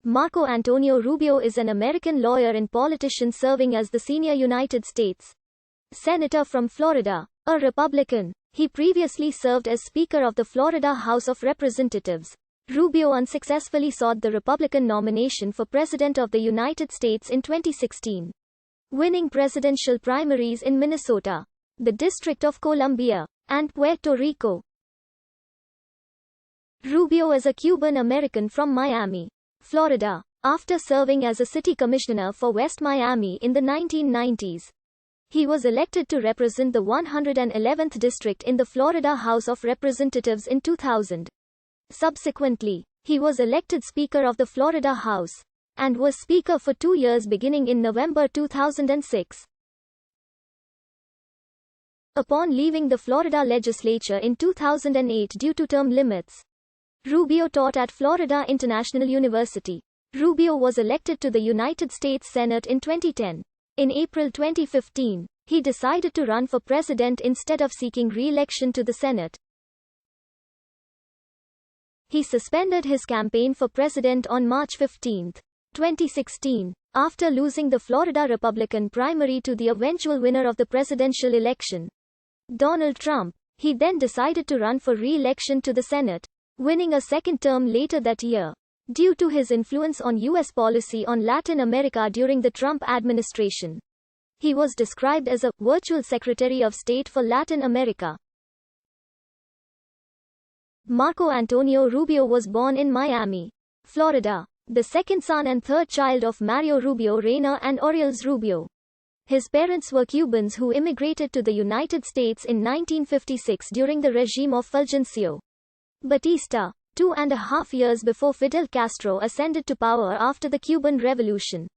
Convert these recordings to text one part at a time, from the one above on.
Marco Antonio Rubio is an American lawyer and politician serving as the senior United States Senator from Florida, a Republican. He previously served as Speaker of the Florida House of Representatives. Rubio unsuccessfully sought the Republican nomination for President of the United States in 2016, winning presidential primaries in Minnesota, the District of Columbia, and Puerto Rico. Rubio is a Cuban-American from Miami, Florida. After serving as a city commissioner for West Miami in the 1990s, he was elected to represent the 111th District in the Florida House of Representatives in 2000. Subsequently, he was elected Speaker of the Florida House, and was Speaker for 2 years beginning in November 2006. Upon leaving the Florida legislature in 2008 due to term limits, Rubio taught at Florida International University. Rubio was elected to the United States Senate in 2010. In April 2015, he decided to run for president instead of seeking re-election to the Senate. He suspended his campaign for president on March 15, 2016, after losing the Florida Republican primary to the eventual winner of the presidential election, Donald Trump. He then decided to run for re-election to the Senate, winning a second term later that year. Due to his influence on U.S. policy on Latin America during the Trump administration, he was described as a virtual Secretary of State for Latin America. Marco Antonio Rubio was born in Miami, Florida, the second son and third child of Mario Rubio Reyna and Orioles Rubio. His parents were Cubans who immigrated to the United States in 1956 during the regime of Fulgencio Batista, 2.5 years before Fidel Castro ascended to power after the Cuban Revolution.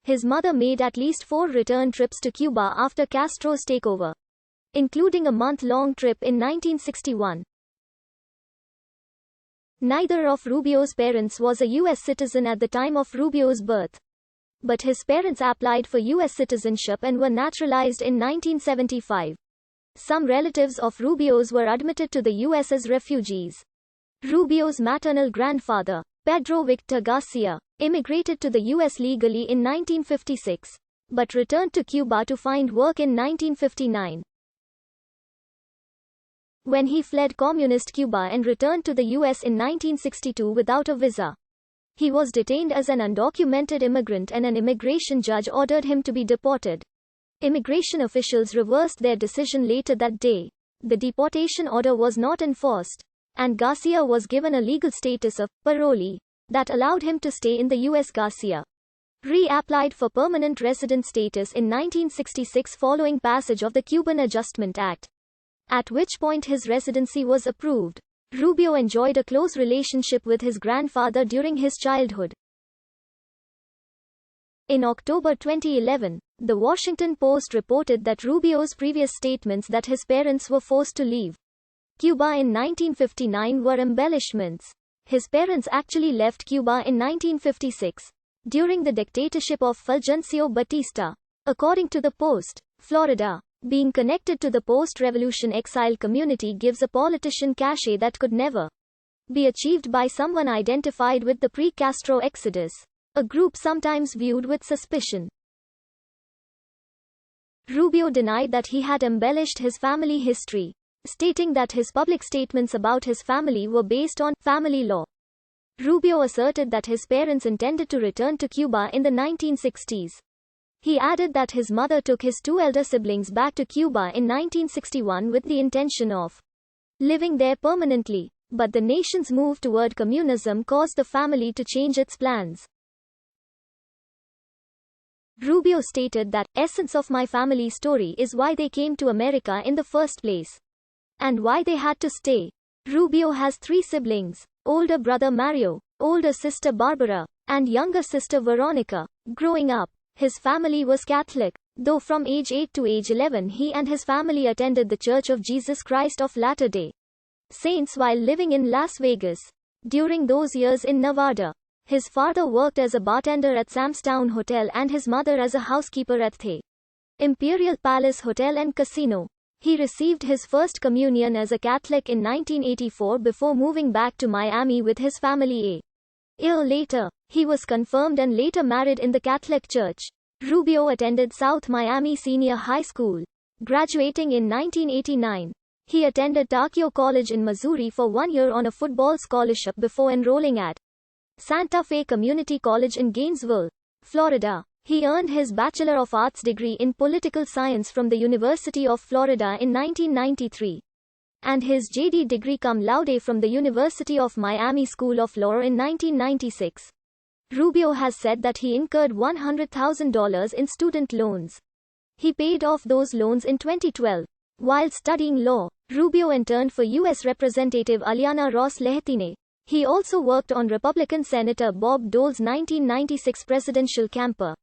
His mother made at least 4 return trips to Cuba after Castro's takeover, including a month-long trip in 1961. Neither of Rubio's parents was a U.S. citizen at the time of Rubio's birth, but his parents applied for U.S. citizenship and were naturalized in 1975. Some relatives of Rubio's were admitted to the U.S. as refugees. Rubio's maternal grandfather, Pedro Victor Garcia, immigrated to the U.S. legally in 1956, but returned to Cuba to find work in 1959. When he fled communist Cuba and returned to the U.S. in 1962 without a visa, he was detained as an undocumented immigrant and an immigration judge ordered him to be deported. Immigration officials reversed their decision later that day. The deportation order was not enforced, and Garcia was given a legal status of parolee that allowed him to stay in the U.S. Garcia reapplied for permanent resident status in 1966 following passage of the Cuban Adjustment Act, at which point his residency was approved. Rubio enjoyed a close relationship with his grandfather during his childhood. In October 2011, The Washington Post reported that Rubio's previous statements that his parents were forced to leave Cuba in 1959 were embellishments. His parents actually left Cuba in 1956, during the dictatorship of Fulgencio Batista. According to the Post, Florida, being connected to the post-revolution exile community gives a politician cachet that could never be achieved by someone identified with the pre-Castro exodus, a group sometimes viewed with suspicion. Rubio denied that he had embellished his family history, stating that his public statements about his family were based on family law. Rubio asserted that his parents intended to return to Cuba in the 1960s. He added that his mother took his 2 elder siblings back to Cuba in 1961 with the intention of living there permanently, but the nation's move toward communism caused the family to change its plans. Rubio stated that, "Essence of my family story is why they came to America in the first place, and why they had to stay." Rubio has 3 siblings: older brother Mario, older sister Barbara, and younger sister Veronica. Growing up, his family was Catholic, though from age 8 to age 11 he and his family attended the Church of Jesus Christ of Latter-day Saints while living in Las Vegas. During those years in Nevada, his father worked as a bartender at Sam's Town Hotel and his mother as a housekeeper at the Imperial Palace Hotel and Casino. He received his first communion as a Catholic in 1984 before moving back to Miami with his family year later, he was confirmed and later married in the Catholic Church. Rubio attended South Miami Senior High School. Graduating in 1989, he attended Takeo College in Missouri for 1 year on a football scholarship before enrolling at Santa Fe Community College in Gainesville, Florida. He earned his Bachelor of Arts degree in Political Science from the University of Florida in 1993. And his JD degree cum laude from the University of Miami School of Law in 1996. Rubio has said that he incurred $100,000 in student loans. He paid off those loans in 2012. While studying law, Rubio interned for U.S. Representative Aliana Ross Lehetine. He also worked on Republican Senator Bob Dole's 1996 presidential campaign.